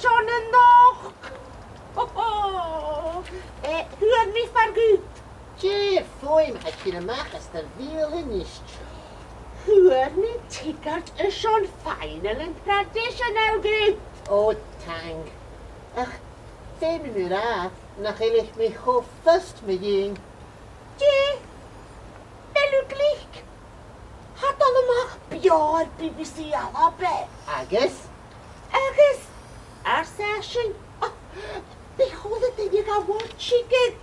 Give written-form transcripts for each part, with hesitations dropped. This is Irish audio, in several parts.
Sean yn Nach. Hwyr mi ffargw. Je, ffoim ha cyn ymach as dy'r violinist. Hwyr mi tigart y Sean final yn traditional gw. O, tang. Ach, ddim yn yr a, nach eilich mi hoffast me yin. Je, belw glich. Hadol ymach bior BBC alabe. Agus? Agus, ar session. Behold it then you got watching it.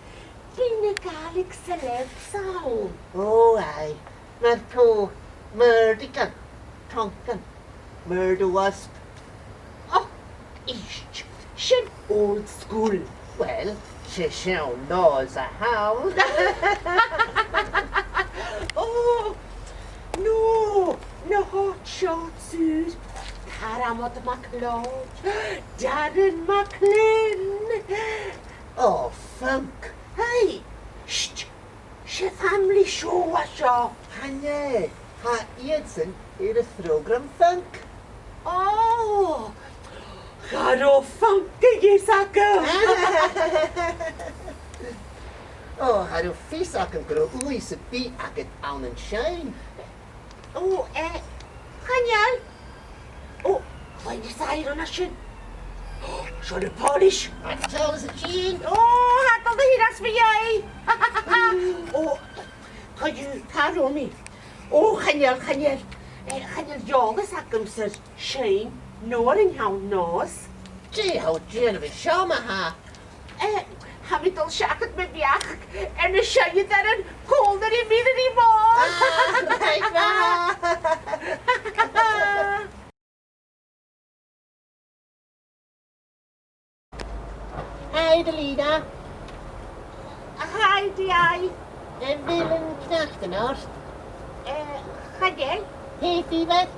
Bring the garlic celeb sound. O, ai. Mae'r to, myrdigan, tonkan, murder wasp. Oh, ish, shin old school. Well, she shall knows a hound. Oh, no, no hot shot suit. Taramot MacLeod, Darren McLean. Oh, funk. Hey, shh, she family show was off. Hanye, ha Iedson i'r program funk. Oh, garo funk yes ago. Oh, har du fis ac yn gro wys y bi ac yn awn yn shine. Oh, Hanyal. Oh, find this iron a shin. Oh, show the polish. Ac tell us a gene. Oh, hadol the hiras fi ei. Oh, could you caro me? Oh, Hanyal. Hanyal jogas ac amser shine. Nor in how nos. Gee, how Jane of a shama ha. Hamidol siacad me biach yn y siaid ar yn cold ar i fydd yn i môr. Right, Hi, Dolina. Hi, D.I. En willen knachten oors. Chagel? Heet die wat?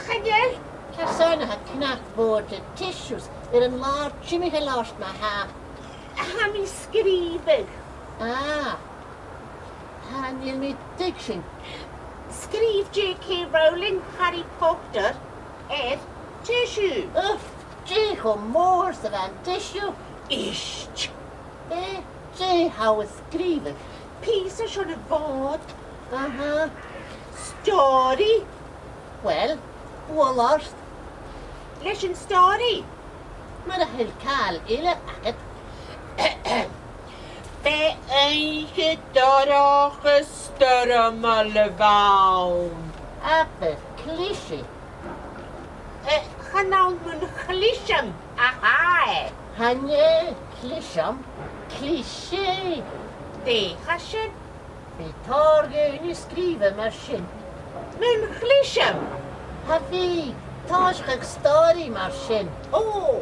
Chagel? Cassana ha knacht voor de tissues. Een laar Jimmy gelost maar ha. Ham I skrivig. Ah. Han je met diction. Skrif J.K. Rowling, Harry Potter, tissue. Gee, hoe moors er aan tissue. Ish. Gee, how schrijven. Piece of should have bought. Aha. Story. Well, lost. Listen story. Maar de heel kaal ille het. Be eich dorach ystyrym y fawn. Ape, cliché. Chanawn mwyn chlisym. Aha. Hanje, clicham, cliché. De chasyn. Vi tar gøyne skrive maskin. Mwyn chlisym. Ha vi tar sig story maskin. Oh.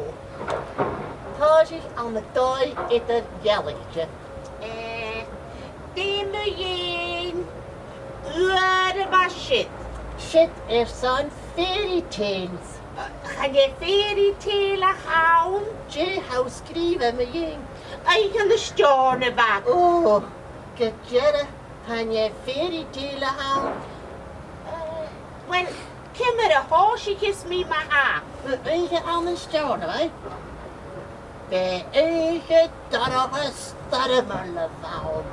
Tar sig aan de doi etter jelletje. Dim y un. Yw'r yma shit. Shit son fairy tales. Chan e fairy tale a hawn. Je, how skrive me yin. Eich yn y storn y bag. Oh, gejere, hanje fairy tale hawn. Wel, cymr y hos I kys mi ma ha. Eige aan de storm, hè? Be eige darach starre me le vaal.